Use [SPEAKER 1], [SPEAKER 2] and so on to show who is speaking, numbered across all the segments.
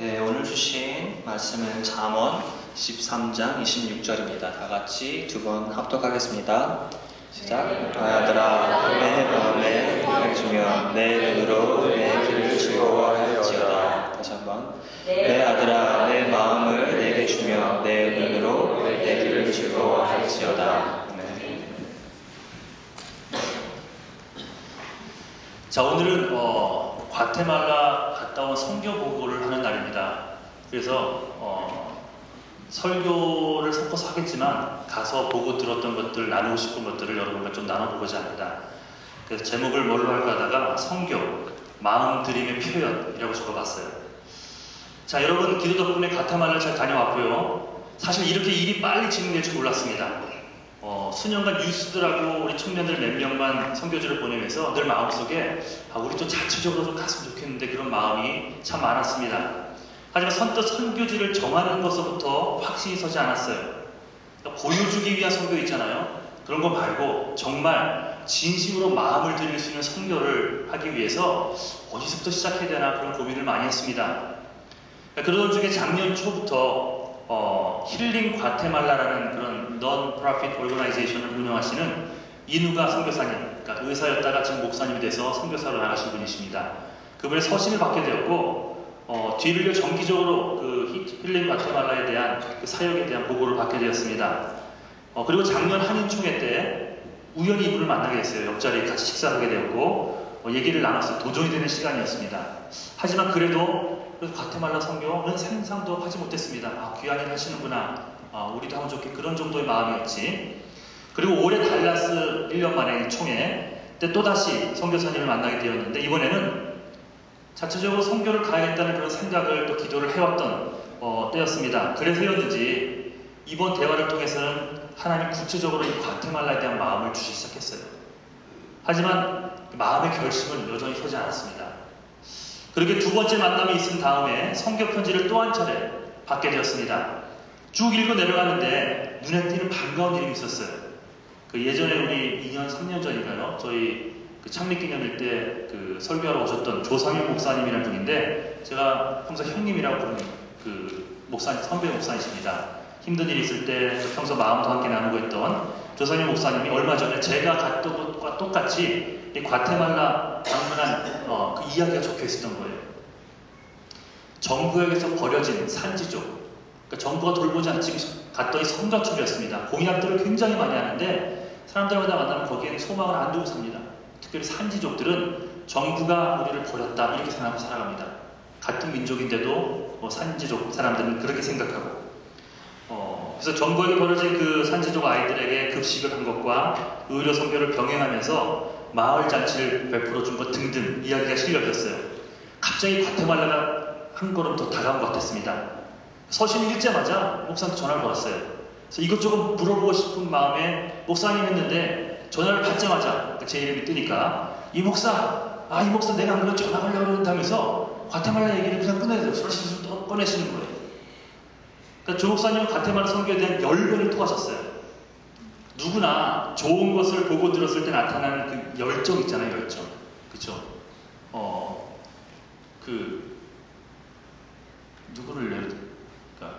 [SPEAKER 1] 네, 오늘 주신 말씀은 잠언 13장 26절입니다. 다 같이 두 번 합독하겠습니다. 시작. 아들아, 내 마음에 은혜를 주며 내 눈으로 내 길을 즐거워할지어다. 다시 한번. 내 아들아, 내 마음을 내게 주며 내 눈으로 내 길을 즐거워할지어다. 네.
[SPEAKER 2] 자, 오늘은 과테말라 갔다 온 선교 보고를 하는 날입니다. 그래서 설교를 섞어서 하겠지만 가서 보고 들었던 것들, 나누고 싶은 것들을 여러분과 좀 나눠보고자 합니다. 그래서 제목을 뭘로 할까 하다가 선교, 마음드림의 표현이라고 적어봤어요. 자, 여러분 기도 덕분에 과테말라를 잘 다녀왔고요. 사실 이렇게 일이 빨리 진행될 줄 몰랐습니다. 수년간 뉴스들하고 우리 청년들 몇 명만 선교지를 보내면서 늘 마음속에 우리 또 자체적으로 좀 갔으면 좋겠는데 그런 마음이 참 많았습니다. 하지만 선뜻 선교지를 정하는 것서부터 확신이 서지 않았어요. 그러니까 보여주기 위한 선교 있잖아요. 그런 거 말고 정말 진심으로 마음을 드릴 수 있는 선교를 하기 위해서 어디서부터 시작해야 되나 그런 고민을 많이 했습니다. 그러던 중에 작년 초부터 힐링 과테말라라는 그런 non-profit organization을 운영하시는 이누가 선교사님, 그러니까 의사였다가 지금 목사님이 돼서 선교사로 나가신 분이십니다. 그분의 서신을 받게 되었고 뒤를 정기적으로 그 힐링 과테말라에 대한 그 사역에 대한 보고를 받게 되었습니다. 그리고 작년 한인총회 때 우연히 이분을 만나게 됐어요. 옆자리에 같이 식사를 하게 되었고 얘기를 나눴어요. 도전이 되는 시간이었습니다. 하지만 그래도 과테말라 선교는 상상도 하지 못했습니다. 귀한 일 하시는구나. 우리도 하면 좋게 그런 정도의 마음이었지. 그리고 올해 달라스 1년 만에 총회 때 또다시 선교사님을 만나게 되었는데 이번에는 자체적으로 선교를 가야겠다는 그런 생각을 또 기도를 해왔던 때였습니다. 그래서였는지 이번 대화를 통해서는 하나님 구체적으로 이 과테말라에 대한 마음을 주시기 시작했어요. 하지만 마음의 결심은 여전히 서지 않았습니다. 그렇게 두 번째 만남이 있은 다음에 선교 편지를 또 한 차례 받게 되었습니다. 쭉 읽고 내려가는데 눈에 띄는 반가운 일이 있었어요. 그 예전에 우리 2년, 3년 전인가요? 저희 그 창립기념일 때 그 설교하러 오셨던 조상현 목사님이라는 분인데 제가 평소 형님이라고 부르는 그 목사님, 선배 목사님이십니다. 힘든 일이 있을 때 평소 마음도 함께 나누고 했던 조상현 목사님이 얼마 전에 제가 갔던 것과 똑같이 이 과테말라 방문한 그 이야기가 적혀 있었던 거예요. 정부에게서 버려진 산지족, 그러니까 정부가 돌보지 않지 갔더니 성가축이었습니다. 공약들을 굉장히 많이 하는데 사람들마다 만나면 거기에는 소망을 안 두고 삽니다. 특별히 산지족들은 정부가 우리를 버렸다 이렇게 생각하고 살아갑니다. 같은 민족인데도 산지족 사람들은 그렇게 생각하고 그래서 정부에게 버려진 그 산지족 아이들에게 급식을 한 것과 의료 선교를 병행하면서 마을 잔치를 베풀어 준 것 등등 이야기가 실려졌어요. 갑자기 과테말라가 한 걸음 더 다가온 것 같았습니다. 서신을 읽자마자 목사한테 전화를 걸었어요. 그래서 이것저것 물어보고 싶은 마음에 목사님 했는데 전화를 받자마자 제 이름이 뜨니까 이 목사 내가 안 그래도 전화하려고 그런다면서 과테말라 얘기를 그냥 꺼내세요. 서신을 또 꺼내시는 거예요. 그러니까 조 목사님은 과테말라 선교에 대한 열변을 토하셨어요. 누구나 좋은 것을 보고 들었을 때 나타나는 그 열정 있잖아요, 열정. 그쵸? 누구를 예를 들까?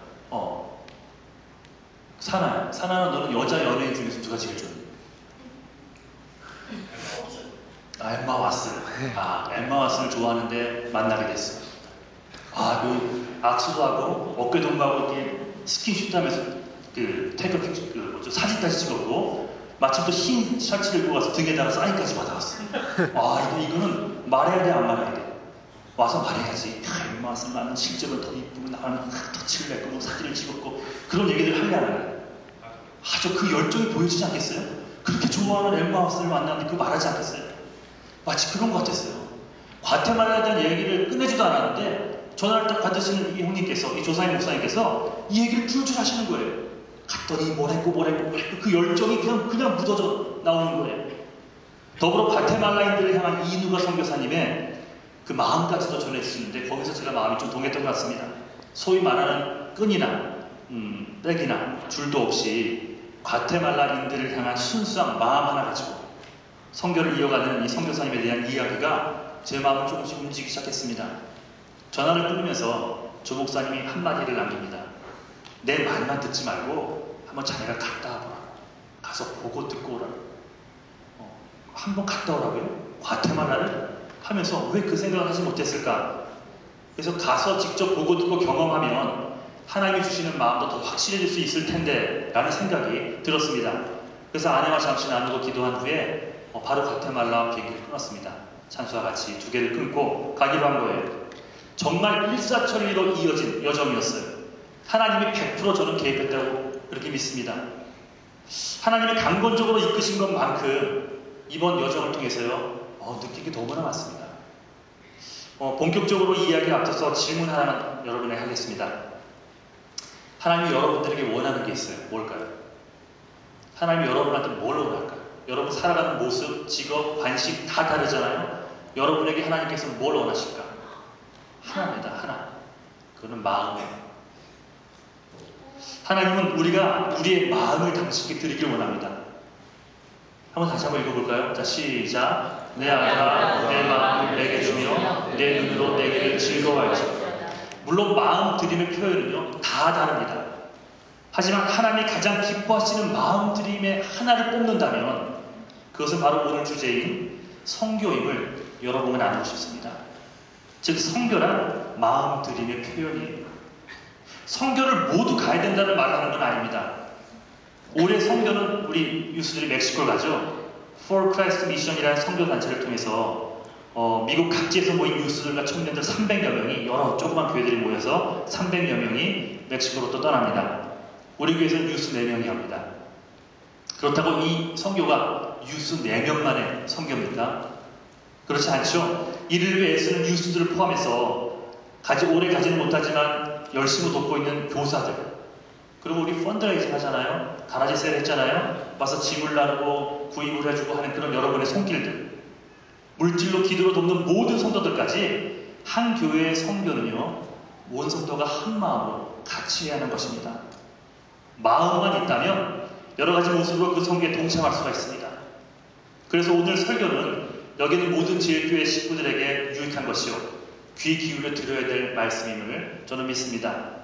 [SPEAKER 2] 사나는 너는 여자 연예인 중에서 누가 제일 좋니? 엠마 왓슨. 엠마 왓슨을 좋아하는데 만나게 됐어. 그 악수도 하고 어깨 동무하고 이렇게 스킨십도 하면서 사진까지 찍었고 마침 또 흰 셔츠를 입고 가서 등에다가 사인까지 받아왔어. 이거는 말해야 돼, 안 말해야 돼? 와서 말해야지. 엠마 왓슨 나는 실제로 더 이쁘고 나는 터치를 냈고 사진을 찍었고 그런 얘기를 하려면 그 열정이 보여지지 않겠어요? 그렇게 좋아하는 엠마 왓슨을 만났는데 그거 말하지 않겠어요? 마치 그런 것 같았어요. 과테말라에 대한 얘기를 끝내지도 않았는데 전화를 딱 받으시는 이 형님께서, 이 조상인 목사님께서 이 얘기를 줄줄 하시는 거예요. 갔더니 뭘 했고 그 열정이 그냥 묻어져 나오는 거예요. 더불어 과테말라인들을 향한 이누가 선교사님의 그 마음까지도 전해주시는데 거기서 제가 마음이 좀 동했던 것 같습니다. 소위 말하는 끈이나 빽이나 줄도 없이 과테말라인들을 향한 순수한 마음 하나 가지고 선교를 이어가는 이 선교사님에 대한 이야기가 제 마음을 조금씩 움직이기 시작했습니다. 전화를 끊으면서 조 목사님이 한마디를 남깁니다. 내 말만 듣지 말고 한번 자네가 갔다 와보라. 가서 보고 듣고 오라. 한번 갔다 오라고요? 과테말라를? 하면서 왜 그 생각을 하지 못했을까? 그래서 가서 직접 보고 듣고 경험하면 하나님이 주시는 마음도 더 확실해질 수 있을 텐데 라는 생각이 들었습니다. 그래서 아내와 잠시 나누고 기도한 후에 바로 과테말라 비행기를 끊었습니다. 찬수와 같이 두 개를 끊고 가기로 한 거예요. 정말 일사천리로 이어진 여정이었어요. 하나님이 100% 저는 개입했다고 그렇게 믿습니다. 하나님이 강권적으로 이끄신 것만큼 이번 여정을 통해서요 느끼기 너무나 많습니다. 본격적으로 이야기 앞서서 질문 하나만 여러분에게 하겠습니다. 하나님이 여러분들에게 원하는 게 있어요. 뭘까요? 하나님이 여러분한테 뭘 원할까요? 여러분 살아가는 모습, 직업, 관심 다 다르잖아요. 여러분에게 하나님께서 뭘 원하실까? 하나입니다. 하나. 그거는 마음이에요. 하나님은 우리가 우리의 마음을 당신께 드리길 원합니다. 한번 다시 한번 읽어볼까요? 자, 시작. 내 아들아, 내 마음을 내게 주며 내 눈으로 내 길을 즐거워할지어다. 물론 마음 드림의 표현은요 다 다릅니다. 하지만 하나님이 가장 기뻐하시는 마음 드림의 하나를 뽑는다면 그것은 바로 오늘 주제인 선교임을 여러분과 나누고 싶습니다. 즉 선교란 마음 드림의 표현이에요. 선교를 모두 가야 된다는 말을 하는 건 아닙니다. 올해 선교는 우리 유수들이 멕시코를 가죠. For Christ Mission이라는 선교 단체를 통해서 미국 각지에서 모인 유수들과 청년들 300여 명이 여러 조그만 교회들이 모여서 300여 명이 멕시코로 또 떠납니다. 우리 교회에서는 유수 4명이 합니다. 그렇다고 이 선교가 유수 4명만의 선교입니까? 그렇지 않죠. 이를 위해 애쓰는 유수들을 포함해서 오래 가지는 못하지만 열심히 돕고 있는 교사들, 그리고 우리 펀드레이징 하잖아요. 가라지 세일 했잖아요. 와서 짐을 나르고 구입을 해주고 하는 그런 여러분의 손길들, 물질로 기도로 돕는 모든 성도들까지 한 교회의 선교는요 온 성도가 한 마음으로 같이 해야 하는 것입니다. 마음만 있다면 여러 가지 모습으로 그 선교에 동참할 수가 있습니다. 그래서 오늘 설교는 여기 있는 모든 제일교회 식구들에게 유익한 것이요 귀 기울여 들어야 될 말씀임을 저는 믿습니다.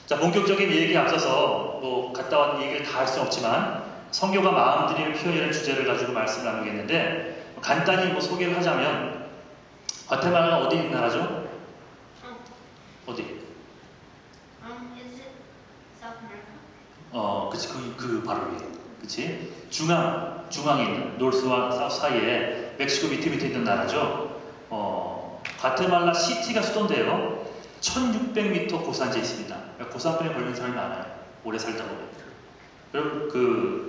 [SPEAKER 2] 자, 본격적인 얘기에 앞서서 갔다 온 얘기를 다 할 수는 없지만 선교가 마음 드리는 표현이라는 주제를 가지고 말씀을 나누겠는데 간단히 소개를 하자면 과테말라가 어디 있는 나라죠? 어디?
[SPEAKER 3] Is it South America?
[SPEAKER 2] 그치, 그 바로 위에. 그치? 중앙에 있는, 노스와 사우스 사이에 멕시코 밑에 있는 나라죠. 과테말라 시티가 수도인데요. 1600m 고산지에 있습니다. 고산병에 걸리는 사람이 많아요. 오래 살다 보면.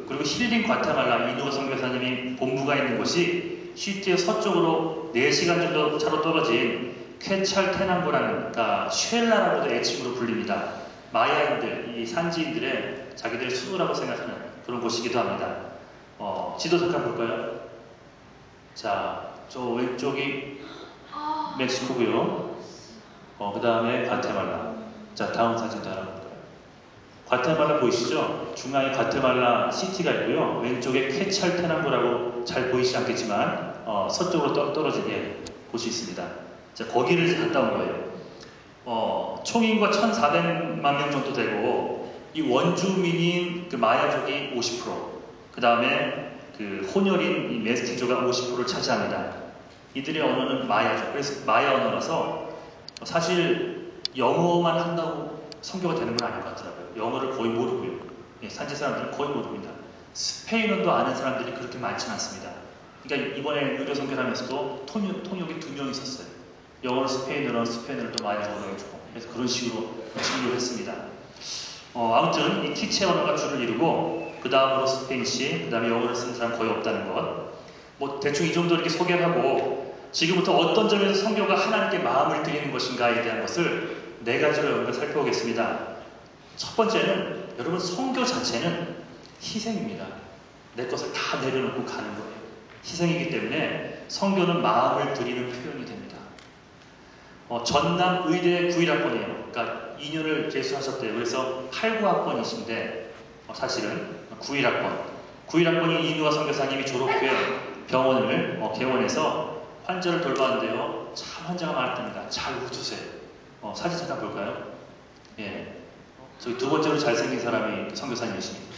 [SPEAKER 2] 그리고 힐링 과테말라, 이누가 선교사님이 본부가 있는 곳이 시티의 서쪽으로 4시간 정도 차로 떨어진 퀘찰테난고라는, 그러니까 쉘라라고도 애칭으로 불립니다. 마야인들, 이 산지인들의 자기들의 수도라고 생각하는 그런 곳이기도 합니다. 지도 잠깐 볼까요? 자, 저 왼쪽이 멕시코고요. 그 다음에 과테말라. 자, 다음 사진도 하나 볼까요? 과테말라 보이시죠? 중앙에 과테말라 시티가 있고요. 왼쪽에 퀘찰테난고라고 잘 보이지 않겠지만 서쪽으로 떨어진 곳이 있습니다. 자, 거기를 갔다 온 거예요. 총인구가 1,400만 명 정도 되고 이 원주민인 그 마야족이 50%, 그 다음에 그 혼혈인 이 메스티족가 50%를 차지합니다. 이들의 언어는 마야족. 그래서 마야 언어라서 사실 영어만 한다고 선교가 되는 건 아닐 것 같더라고요. 영어를 거의 모르고요. 산지 사람들은 거의 모릅니다. 스페인어도 아는 사람들이 그렇게 많지는 않습니다. 그러니까 이번에 의료 선교를 하면서도 통역이 2명 있었어요. 영어로 스페인어를 또 많이 적어주고, 그래서 그런 식으로 진료를 했습니다. 아무튼 이 티체 언어가 줄을 이루고 그 다음으로 스페인시, 그 다음에 영어를 쓰는 사람 거의 없다는 것. 대충 이 정도 이렇게 소개를 하고 지금부터 어떤 점에서 선교가 하나님께 마음을 드리는 것인가에 대한 것을 4가지로 여러분과 살펴보겠습니다. 첫 번째는 여러분 선교 자체는 희생입니다. 내 것을 다 내려놓고 가는 거예요. 희생이기 때문에 선교는 마음을 드리는 표현이 됩니다. 전남 의대 9일학번이에요. 그러니까 2년을 재수하셨대요. 그래서 8, 9학번이신데 사실은 9일학번. 9일학번이 이누가 선교사님이 졸업 후에 병원을 개원해서 환자를 돌봤는데요. 참 환자가 많았답니다. 잘 웃으세요. 사진 잠깐 볼까요? 예. 저기 두 번째로 잘생긴 사람이 선교사님이십니다.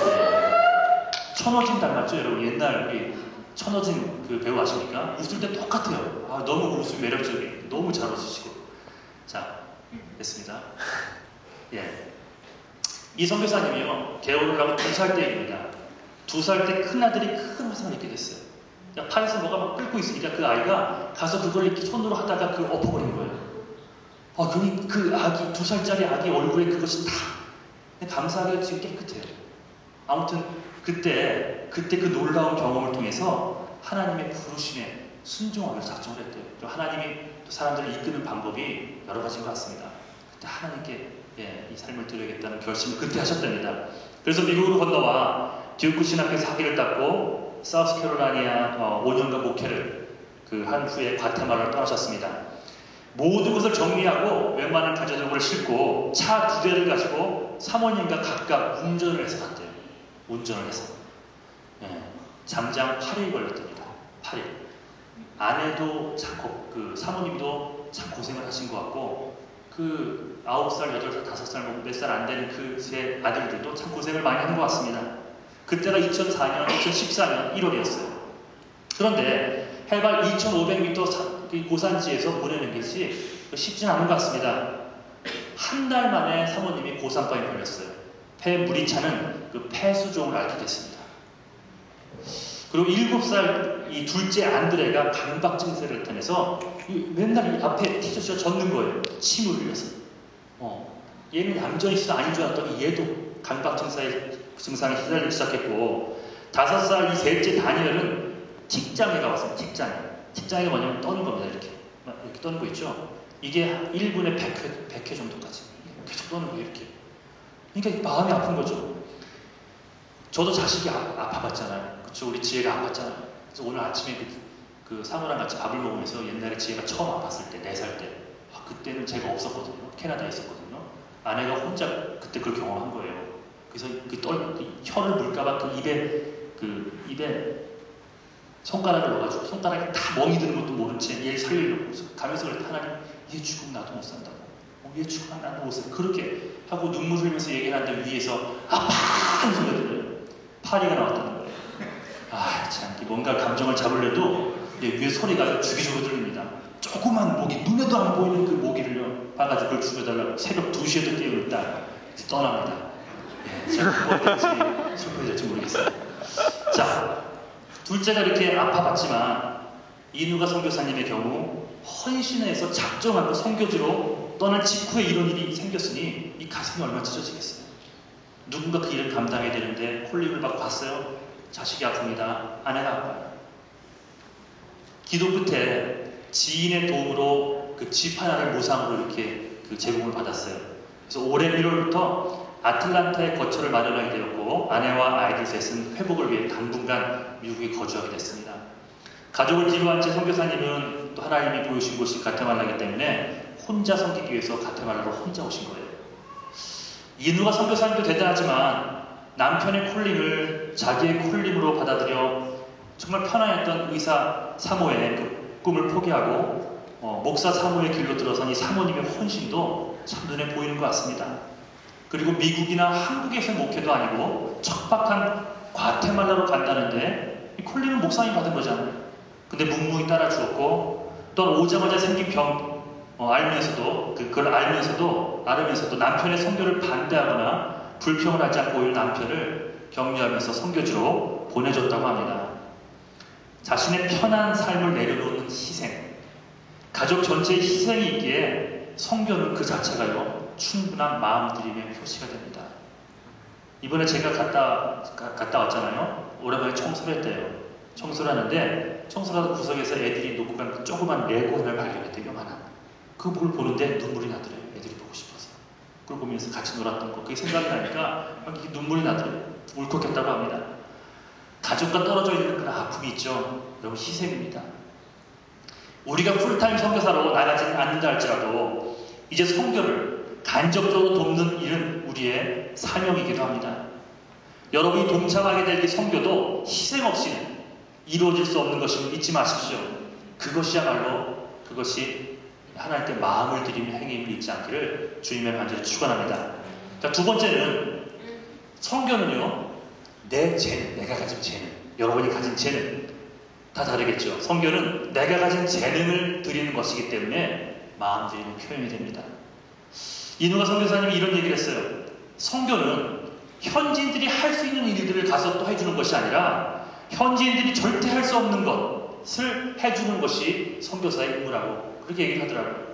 [SPEAKER 2] 예. 천어진 닮았죠, 여러분? 옛날 우리 천어진 그 배우 아십니까? 웃을 때 똑같아요. 아, 너무 웃음이 매력적이에요. 너무 잘 웃으시고. 자, 됐습니다. 예. 이 선교사님이요, 개월을 하고 2살 때입니다. 2살 때 큰 아들이 큰 화상을 입게 됐어요. 팔에서 뭐가 막 끓고 있으니까 그 아이가 가서 그걸 이렇게 손으로 하다가 그 엎어버린 거예요. 그러니 그 아기, 2살짜리 아기 얼굴에 그것이 다 감사하게 지금 깨끗해요. 아무튼 그때 그 놀라운 경험을 통해서 하나님의 부르심에 순종하기로 작정을 했대요. 또 하나님이 또 사람들을 이끄는 방법이 여러 가지인 것 같습니다. 그때 하나님께 이 삶을 드려야겠다는 결심을 그때 하셨답니다. 그래서 미국으로 건너와 듀크 신학교에서 학위를 땄고 사우스캐롤라이나 5년간 목회를 한 후에 과테말라를 떠나셨습니다. 모든 것을 정리하고 웬만한 가져들고를 싣고 차 2대를 가지고 사모님과 각각 운전을 해서 갔대요. 운전을 해서. 장장 8일 걸렸답니다. 8일. 아내도 참, 사모님도 참 고생을 하신 것 같고, 9살, 8살, 5살, 몇 살 안 되는 그 세 아들들도 참 고생을 많이 한 것 같습니다. 그때가 2014년 1월이었어요. 그런데 해발 2,500m 고산지에서 보내는 것이 쉽진 않은 것 같습니다. 한 달 만에 사모님이 고산병에 걸렸어요. 폐 물이 차는 그 폐수종을 앓게 됐습니다. 그리고 7살 이 둘째 안드레가 강박 증세를 나타내서 맨날 이 앞에 티셔츠가 젖는 거예요. 침을 흘려서. 얘는 얌전히 있어 아닌 줄 알았더니 얘도 강박 증상에 시달리기 시작했고, 5살 이 셋째 다니엘은 틱장애가 왔어요. 틱장애가 뭐냐면 떠는 겁니다. 이렇게 떠는 거 있죠. 이게 1분에 100회 정도까지 계속 떠는 거예요. 이렇게. 그러니까 마음이 아픈 거죠. 저도 자식이 아파봤잖아요. 그쵸? 우리 지혜가 아팠잖아요. 그래서 오늘 아침에 그 사모랑 같이 밥을 먹으면서 옛날에 지혜가 처음 아팠을 때, 4살 때. 그때는 제가 없었거든요. 캐나다에 있었거든요. 아내가 혼자 그때 그걸 경험한 거예요. 그래서 혀를 물까봐 입에 손가락을 넣어가지고 손가락에 다 멍이 드는 것도 모른 채 얘를 살리려고 가면서 그랬더니 하나님, 얘 죽으면 나도 못 산다고. 얘 죽으면 나도 못 산다고. 그렇게 하고 눈물 흘리면서 얘기를 하는데 위에서 아파! 하는 소리가 들려요. 파리가 나왔다는 거예요. 참, 뭔가 감정을 잡으려도 위에 소리가 주기적으로 들립니다. 조그만 모기, 눈에도 안 보이는 그 모기를요, 봐가지고 그걸 죽여달라고 새벽 2시에도 깨어있다. 이제 떠납니다. 제가 그것까지 슬퍼질지 모르겠어요. 자, 둘째가 이렇게 아파봤지만 이누가 선교사님의 경우 헌신해서 작정하고 선교지로 떠난 직후에 이런 일이 생겼으니 이 가슴이 얼마나 찢어지겠어요. 누군가 그 일을 감당해야 되는데 콜링을 받고 갔어요. 자식이 아픕니다. 아내가 아파요. 기도 끝에 지인의 도움으로 그 집 하나를 무상으로 이렇게 제공을 받았어요. 그래서 올해 1월부터 아틀란타에 거처를 마련하게 되었고, 아내와 아이들 셋은 회복을 위해 당분간 미국에 거주하게 됐습니다. 가족을 뒤로한 채 선교사님은 또 하나님이 보여주신 곳이 가테말라이기 때문에 혼자 섬기기 위해서 가테말라로 혼자 오신 거예요. 이누가 선교사님도 대단하지만 남편의 콜링을 자기의 콜링으로 받아들여 정말 편안했던 의사 사모의 그 꿈을 포기하고 목사 사모의 길로 들어선 이 사모님의 헌신도 참 눈에 보이는 것 같습니다. 그리고 미국이나 한국에서 목회도 아니고 척박한 과테말라로 간다는데 이 콜링은 목사님이 받은 거잖아요. 근데 묵묵히 따라 주었고, 또 오자마자 생긴 병 알면서도 그걸 알면서도 남편의 선교를 반대하거나 불평을 하지 않고 오히려 남편을 격려하면서 선교지로 보내줬다고 합니다. 자신의 편한 삶을 내려놓는 희생, 가족 전체의 희생이 있기에 선교는 그 자체가요 충분한 마음들임의 표시가 됩니다. 이번에 제가 갔다 왔잖아요. 오랜만에 청소를 했대요. 청소를 하는데 청소를 하던 구석에서 애들이 놓고 간 그 조그만 레고 하나를 발견했대요. 요만한. 그걸 보는데 눈물이 나더래요. 애들이 보고 싶어서. 그걸 보면서 같이 놀았던 거. 그게 생각이 나니까 눈물이 나더래요. 울컥했다고 합니다. 가족과 떨어져 있는 그런 아픔이 있죠. 여러분, 희생입니다. 우리가 풀타임 선교사로 나가지는 않는다 할지라도 이제 선교를 간접적으로 돕는 일은 우리의 사명이기도 합니다. 여러분이 동참하게 될 이 선교도 희생 없이는 이루어질 수 없는 것임을 잊지 마십시오. 그것이 하나님께 마음을 드리는 행위임을 잊지 않기를 주님의 간절히 축원합니다. 자, 두 번째는 성교는요, 내 재능, 내가 가진 재능, 여러분이 가진 재능 다 다르겠죠. 성교는 내가 가진 재능을 드리는 것이기 때문에 마음 드리는 표현이 됩니다. 이누가 선교사님이 이런 얘기를 했어요. 성교는 현지인들이 할 수 있는 일들을 가서 또 해주는 것이 아니라 현지인들이 절대 할 수 없는 것을 해주는 것이 선교사의 임무라고 그렇게 얘기를 하더라고요.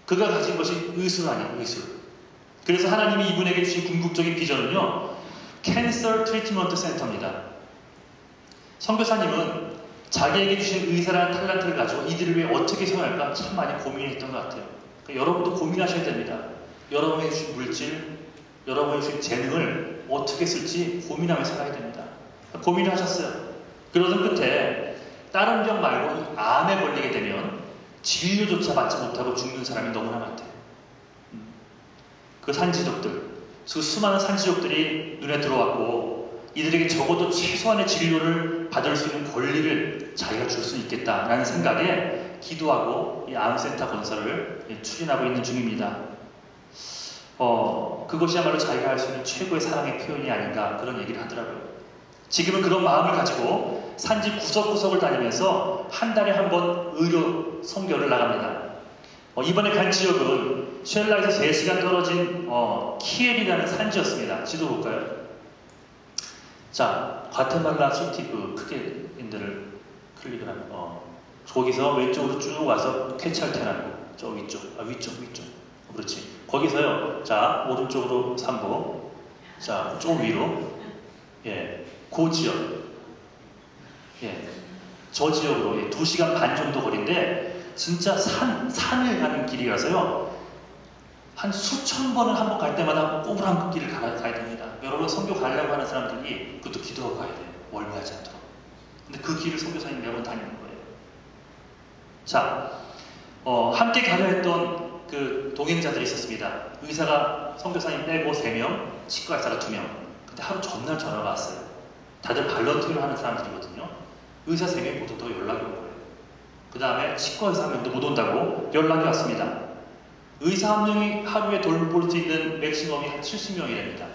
[SPEAKER 2] 그가 가진 것이 의술 아니에요, 의술. 그래서 하나님이 이분에게 주신 궁극적인 비전은요, 캔서 트리트먼트 센터입니다. 선교사님은 자기에게 주신 의사라는 탤런트를 가지고 이들을 위해 어떻게 사용할까 참 많이 고민했던 것 같아요. 그러니까 여러분도 고민하셔야 됩니다. 여러분이 주신 물질, 여러분이 주신 재능을 어떻게 쓸지 고민하며 살아야 됩니다. 고민을 하셨어요. 그러던 끝에 다른 병 말고 이 암에 걸리게 되면 진료조차 받지 못하고 죽는 사람이 너무나 많대요. 그 산지족들, 그 수많은 산지족들이 눈에 들어왔고 이들에게 적어도 최소한의 진료를 받을 수 있는 권리를 자기가 줄 수 있겠다라는 생각에 기도하고 이 암센터 건설을 추진하고 있는 중입니다. 그것이야말로 자기가 할 수 있는 최고의 사랑의 표현이 아닌가 그런 얘기를 하더라고요. 지금은 그런 마음을 가지고 산지 구석구석을 다니면서 한 달에 한 번 의료 선교를 나갑니다. 이번에 간 지역은 쉘라에서 3시간 떨어진 키엘이라는 산지였습니다. 지도 볼까요? 자, 과테말라 시티 크게 인들을 클릭을 하면 거기서 왼쪽으로 쭉 와서 쾌찰테라고 저 위쪽, 위쪽. 그렇지. 거기서요. 자, 오른쪽으로 3보. 자, 좀 위로. 예, 그 지역. 예, 저 지역으로 2시간 반 정도 거리인데 진짜 산을 가는 길이라서요. 한 수천 번을 한 번 갈 때마다 꼬부랑 길을 가야 됩니다. 여러분 선교 가려고 하는 사람들이 그것도 기도하고 가야 돼요. 멀미하지 않도록. 근데 그 길을 선교사님 매번 다니는 거예요. 자, 함께 가려 했던 그 동행자들이 있었습니다. 의사가 선교사님 빼고 3명, 치과 의사가 2명. 근데 하루 전날 전화가 왔어요. 다들 발런티어를 하는 사람들이거든요. 의사 3명이 모두 더 연락이 온 거예요. 그 다음에 치과 의사 1명도 못 온다고 연락이 왔습니다. 의사 1명이 하루에 돌볼 수 있는 맥시멈이 한 70명이랍니다.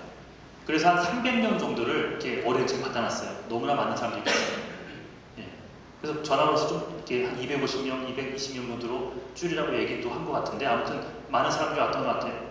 [SPEAKER 2] 그래서 한 300명 정도를 이렇게 어레인지 받아놨어요. 너무나 많은 사람들이 있어요. 예. 그래서 전화로서 좀 이렇게 한 250명, 220명 정도로 줄이라고 얘기도 한 것 같은데 아무튼 많은 사람들이 왔던 것 같아요.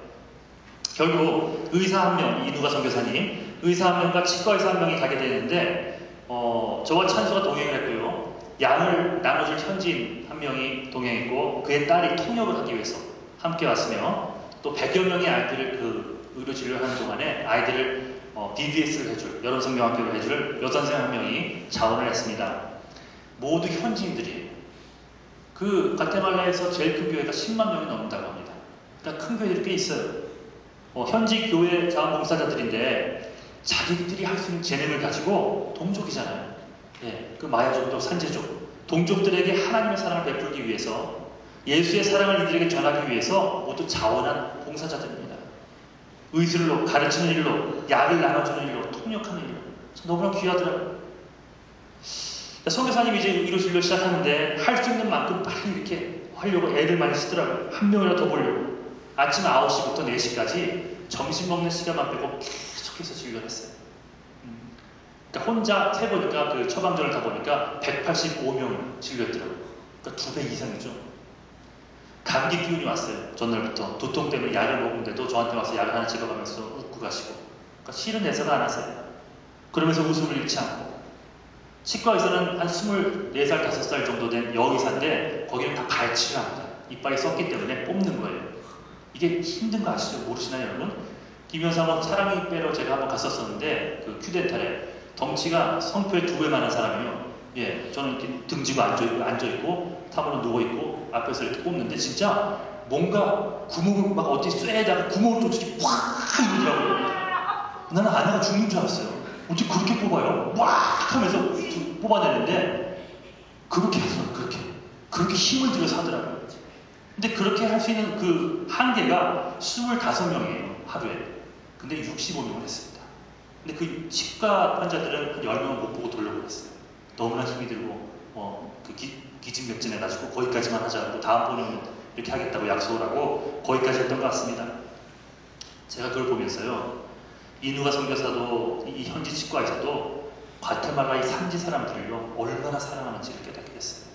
[SPEAKER 2] 결국 의사 1명, 이누가 선교사님, 의사 1명과 치과 의사 1명이 가게 되는데 저와 찬수가 동행을 했고요. 양을 나눠줄 현지인 1명이 동행했고 그의 딸이 통역을 하기 위해서 함께 왔으며 또 100여 명의 아이들을 그 의료 진료를 하는 동안에 아이들을 BBS를 해줄, 여름 성경학교를 해줄 여선생 1명이 자원을 했습니다. 모두 현지인들이에요. 그 과테말라에서 제일 큰 교회가 10만 명이 넘는다고 합니다. 그러니까 큰 교회들이 꽤 있어요. 현지 교회 자원봉사자들인데 자기들이 할 수 있는 재능을 가지고 동족이잖아요. 예, 그 마야족도 산제족, 동족들에게 하나님의 사랑을 베풀기 위해서 예수의 사랑을 이들에게 전하기 위해서 모두 자원한 봉사자들입니다. 의술로, 가르치는 일로, 약을 나눠주는 일로, 통역하는 일로 너무나 귀하더라고요. 선교사님이 이제 의료 진료 시작하는데 할 수 있는 만큼 빨리 이렇게 하려고 애를 많이 쓰더라고요. 한 명이라도 더 보려고. 아침 9시부터 4시까지 점심 먹는 시간만 빼고 계속해서 진료를 했어요. 그러니까 혼자 세보니까 그 처방전을 다 보니까 185명 진료했더라고요. 그러니까 2배 이상이죠. 감기 기운이 왔어요. 전날부터. 두통 때문에 약을 먹는데도 저한테 와서 약을 하나 찍어가면서 웃고 가시고. 그러니까 실은 내서가 안 하세요. 그러면서 웃음을 잃지 않고. 치과 의사는 한 24살, 5살 정도 된 여의사인데 거기는 다 발치를 합니다. 이빨이 썩기 때문에 뽑는 거예요. 이게 힘든 거 아시죠? 모르시나요, 여러분? 김현삼은 사랑이 빼러 제가 한번 갔었었는데 그 큐덴탈에 덩치가 성표의 2배만한 사람이요. 예, 저는 이렇게 등지고 앉아있고 탑으로 누워있고 앞에서 이렇게 뽑는데 진짜 뭔가 구멍을 막 어디 쇠에다가 구멍을 좀 이렇게 확 누르더라고요. 나는 아내가 죽는 줄 알았어요. 어떻게 그렇게 뽑아요? 와 하면서 뽑아내는데 그렇게 하더라고요. 그렇게 힘을 들여서 하더라고요. 근데 그렇게 할 수 있는 그 한계가 25명이에요. 하루에. 근데 65명을 했습니다. 근데 그 치과 환자들은 한 10명을 못 보고 돌려보냈어요. 너무나 힘이 들고 기진맥진해가지고 거기까지만 하자고 다음번에는 이렇게 하겠다고 약속을 하고 거기까지 했던 것 같습니다. 제가 그걸 보면서요. 이누가 선교사도 이 현지 치과에서도 과테말라의 산지 사람들을요 얼마나 사랑하는지를 깨닫게 됐어요.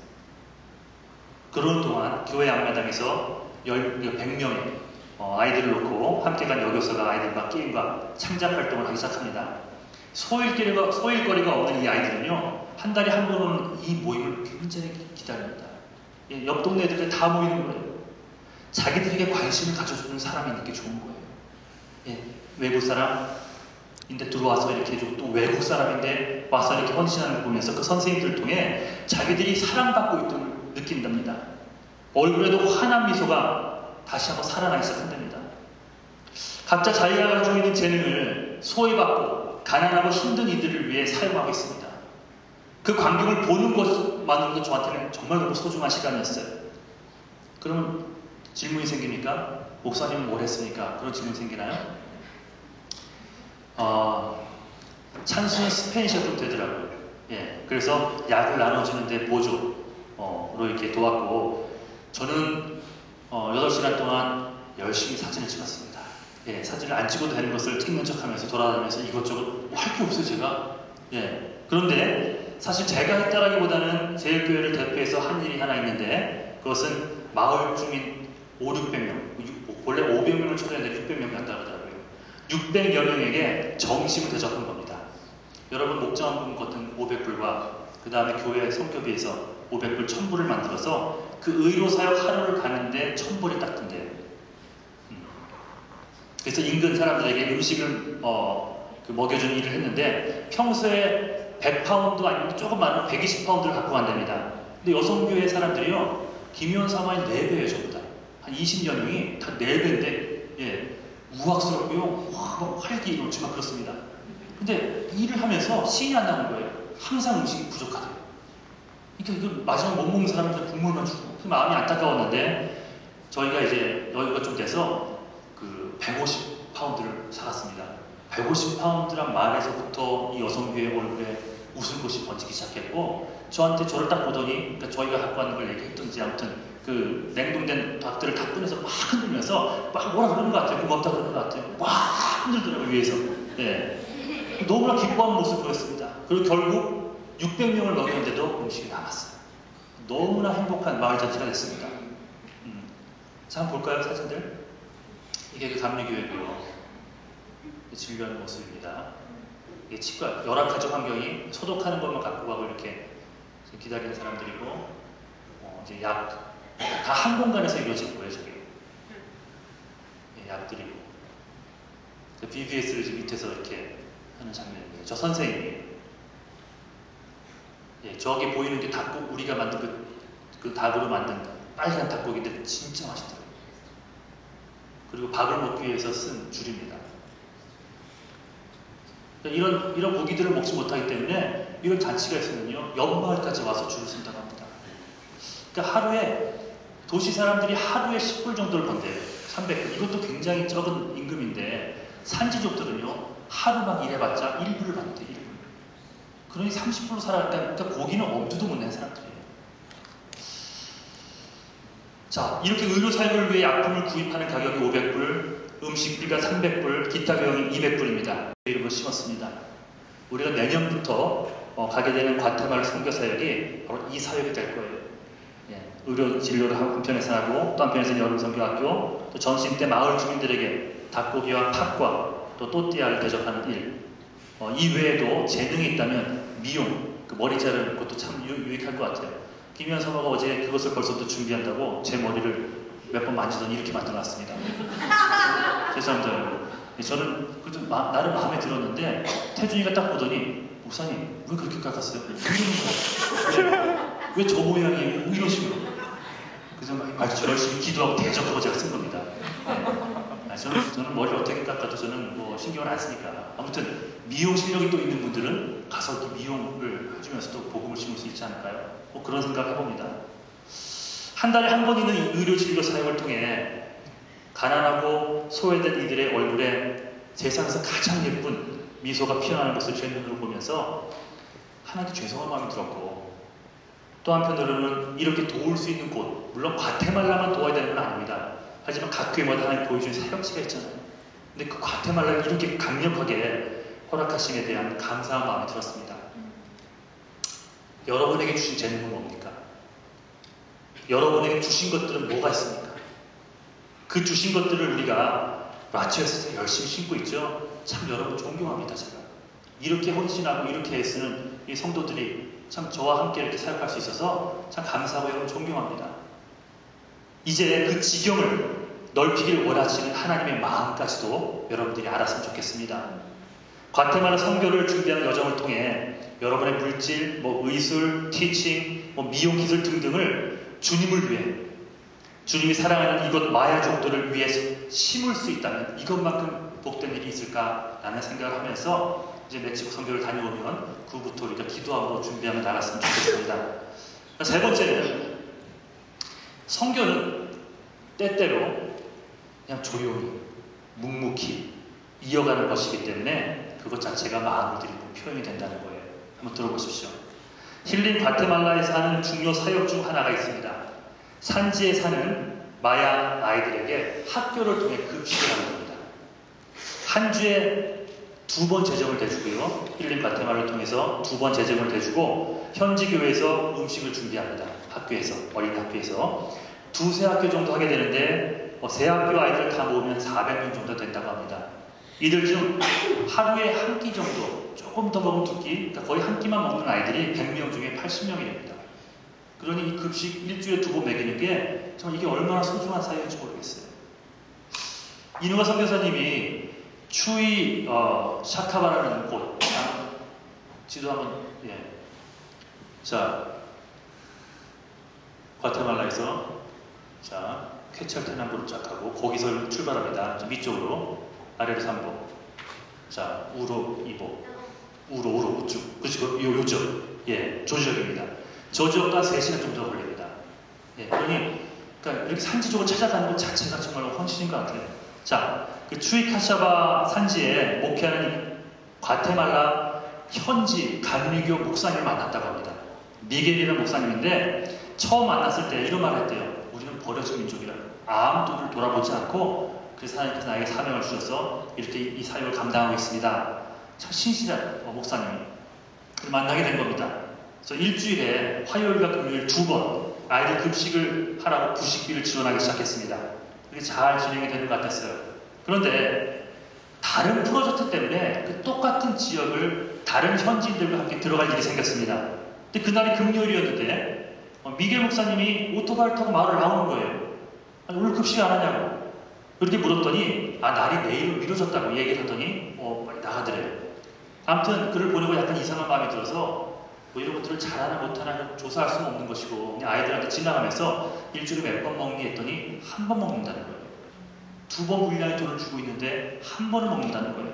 [SPEAKER 2] 그런 동안 교회 앞마당에서 100명의 아이들을 놓고 함께 간 여교사가 아이들과 게임과 창작 활동을 하기 시작합니다. 소일거리가 없는 이 아이들은요 한 달에 한 번은 이 모임을 굉장히 기다립니다. 예, 옆 동네 애들이 다 모이는 거예요. 자기들에게 관심을 가져주는 사람이 있는 게 좋은 거예요. 예, 외국 사람인데 들어와서 이렇게 해주고 또 외국 사람인데 와서 이렇게 헌신하는 걸 보면서 그 선생님들을 통해 자기들이 사랑받고 있음을 느낀답니다. 얼굴에도 환한 미소가 다시 한번 살아나기 시작한답니다. 각자 자기가 가지고 있는 재능을 소외받고 가난하고 힘든 이들을 위해 사용하고 있습니다. 그 광경을 보는 것만으로도 저한테는 정말 너무 소중한 시간이었어요. 그러면 질문이 생깁니까? 목사님은 뭘 했습니까? 그런 질문이 생기나요? 찬수는 스페인셔도 되더라고요. 예, 그래서 약을 나눠주는데 보조로 이렇게 도왔고 저는 8시간 동안 열심히 사진을 찍었습니다. 예, 사진을 안 찍어도 되는 것을 찍는 척하면서 돌아다니면서 이것저것 할 게 없어요 제가. 예, 그런데 사실 제가 했다라기보다는 제일교회를 대표해서 한 일이 하나 있는데 그것은 마을 주민 500~600명 원래 500명을 초대했는데 600명 간다고 하더라고요. 600여 명에게 점심을 대접한 겁니다. 여러분 목장원금 같은 500불과 그 다음에 교회 성교비에서 500불 1000불을 만들어서 그 의료사역 하루를 가는데 1000불이 딱 든대요. 그래서 인근 사람들에게 음식을 먹여주는 일을 했는데 평소에 100파운드 아니면 조금 많은 120파운드를 갖고 간답니다. 근데 여성교회 사람들이요 김의원 사마의 4배예요 전부 다. 한 20여 명이 다 4배인데 예, 우악스럽고요 활기 넘치고 그렇습니다. 근데 일을 하면서 신이 안 나는 거예요. 항상 음식이 부족하대요. 그러니까 이거 마지막 못 먹는 사람한테 국물만 주고 그 마음이 안타까웠는데 저희가 이제 여유가 좀 돼서 그 150파운드를 사갔습니다. 150파운드란 말에서부터 이 여성교회 얼굴에 웃음꽃이 번지기 시작했고 저한테 저를 딱 보더니 그러니까 저희가 갖고 왔는 걸 얘기했던지 아무튼 그 냉동된 닭들을 다 꺼내서 막 흔들면서 막 뭐라 그러는 것 같아요. 고맙다 그러는 것 같아요. 막 흔들더라고요 위에서. 예. 너무나 기뻐하는 모습을 보였습니다. 그리고 결국 600명을 먹였는데도 음식이 남았어요. 너무나 행복한 마을 잔치가 됐습니다. 자, 한번 볼까요 사진들? 이게 그 감리교회고요. 진료하는 모습입니다. 이게 치과, 열악가족 환경이 소독하는 것만 갖고 가고 이렇게 기다리는 사람들이고 이제 약 다 한 공간에서 이루어지는 거예요 저게. 예, 약들이고 BBS를 지금 밑에서 이렇게 하는 장면이에요. 저 선생님이에요. 예, 저기 보이는 게 닭국 우리가 만든 그 닭으로 만든 빨간 닭고기인데 진짜 맛있더라고요. 그리고 밥을 먹기 위해서 쓴 줄입니다. 이런 고기들을 먹지 못하기 때문에 이런 잔치가 있으면요 옆마을까지 와서 줄을 쓴다고 합니다. 그러니까 하루에 도시 사람들이 하루에 10불 정도를 번대요. 300불. 이것도 굉장히 적은 임금인데 산지족들은요 하루만 일해봤자 1불을 받는데 1불. 그러니 30불로 살아갔다니까 그러니까 고기는 엄두도 못 낸 사람들이에요. 자, 이렇게 의료사역을 위해 약품을 구입하는 가격이 500불, 음식비가 300불, 기타 비용이 200불입니다. 이름을 심었습니다. 우리가 내년부터 가게 되는 과테말라 선교사역이 바로 이 사역이 될 거예요. 예, 의료 진료를 한편에서 하고 또 한편에서 여름 선교학교, 또 점심 때 마을 주민들에게 닭고기와 팥과 또 또띠아를 대접하는 일. 이 외에도 재능이 있다면 미용, 그 머리 자르는 것도 참 유익할 것 같아요. 김현 사모가 어제 그것을 벌써부터 준비한다고 제 머리를 몇 번 만지더니 이렇게 만들어놨습니다. 죄송합니다. 저는 그래도 나름 마음에 들었는데 태준이가 딱 보더니 목사님 왜 그렇게 깎았어요? 왜 저 모양이에요? 이런 식으로. 그래서 아주 열심히 기도하고 대접하고 제가 쓴 겁니다. 네. 저는 머리를 어떻게 깎아도 저는 뭐 신경을 안 쓰니까. 아무튼 미용 실력이 또 있는 분들은 가서 또 미용을 해주면서 또 복음을 심을 수 있지 않을까요? 뭐 그런 생각을 해봅니다. 한 달에 한 번 있는 의료 진료 사역을 통해 가난하고 소외된 이들의 얼굴에 세상에서 가장 예쁜 미소가 피어나는 것을 제 눈으로 보면서 하나님께 죄송한 마음이 들었고 또 한편으로는 이렇게 도울 수 있는 곳, 물론 과테말라만 도와야 되는 건 아닙니다. 하지만 각 교회마다 하나님 보여주는 사역지가 있잖아요. 근데 그 과테말라를 이렇게 강력하게 허락하심에 대한 감사한 마음이 들었습니다. 여러분에게 주신 재능은 뭡니까? 여러분에게 주신 것들은 뭐가 있습니까? 그 주신 것들을 우리가 라치오에서 열심히 신고 있죠? 참 여러분 존경합니다, 제가. 이렇게 헌신하고 이렇게 애쓰는 이 성도들이 참 저와 함께 이렇게 사역할 수 있어서 참 감사하고 여러분 존경합니다. 이제 그 지경을 넓히기를 원하시는 하나님의 마음까지도 여러분들이 알았으면 좋겠습니다. 과테말라 선교를 준비하는 여정을 통해 여러분의 물질, 의술, 티칭, 미용 기술 등등을 주님을 위해, 주님이 사랑하는 이곳 마야족들을 위해서 심을 수 있다면 이것만큼 복된 일이 있을까라는 생각을 하면서 이제 멕시코 선교를 다녀오면 그부터 우리가 기도하고 준비하며 나갔으면 좋겠습니다. 세 번째는 선교는 때때로 그냥 조용히 묵묵히 이어가는 것이기 때문에 그것 자체가 마음을 들이고 표현이 된다는 거예요. 한번 들어보십시오. 힐링 과테말라에서 하는 중요 사역 중 하나가 있습니다. 산지에 사는 마야 아이들에게 학교를 통해 급식을 하는 겁니다. 한 주에 2번 재정을 대주고요. 힐링 과테말라를 통해서 2번 재정을 대주고 현지 교회에서 음식을 준비합니다. 학교에서, 어린 학교에서. 2-3 학교 정도 하게 되는데 3학교 아이들 다 모으면 400명 정도 된다고 합니다. 이들 중 하루에 한 끼 정도, 조금 더 먹은 2끼, 그러니까 거의 한 끼만 먹는 아이들이 100명 중에 80명이 됩니다. 그러니 이 급식 일주일에 2번 먹이는 게 정말 이게 얼마나 소중한 사이인지 모르겠어요. 이누가 선교사님이 추이 샤카바라는 곳, 지도 한번, 자, 과테말라에서 자, 쾌철테남부를 쫙 가고 거기서 출발합니다. 밑쪽으로 아래로 3보, 자, 우로 2보, 우로 우측, 그렇죠? 요쪽, 조지역입니다. 저지역과 3시간 정도 걸립니다. 그러니까 이렇게 산지 쪽을 찾아가는 것 자체가 정말 헌신인 것 같아요. 자, 그 추이카샤바 산지에 목회하는 과테말라 현지 감리교 목사님을 만났다고 합니다. 미겔이라는 목사님인데 처음 만났을 때 이런 말을 했대요. 우리는 버려진 민족이라 아무도 돌아보지 않고 그래서 하나님께서 나에게 사명을 주셔서 이렇게 이 사역을 감당하고 있습니다. 참 신실한 목사님이 만나게 된 겁니다. 그래서 일주일에 화요일과 금요일 2번 아이들 급식을 하라고 부식비를 지원하기 시작했습니다. 그게 잘 진행이 되는 것 같았어요. 그런데 다른 프로젝트 때문에 그 똑같은 지역을 다른 현지인들과 함께 들어갈 일이 생겼습니다. 근데 그날이 금요일이었는데 미겔 목사님이 오토바이를 타고 마을을 나오는 거예요. 아니, 오늘 급식 안 하냐고. 그렇게 물었더니 날이 내일로 미뤄졌다고 얘기를 하더니 빨리 나가더래요. 아무튼 그를 보내고 약간 이상한 마음이 들어서 이런 것들을 잘하나 못하나 조사할 수는 없는 것이고 그냥 아이들한테 지나가면서 일주일에 몇 번 먹니 했더니 한 번 먹는다는 거예요. 2번 분량의 돈을 주고 있는데 한 번을 먹는다는 거예요.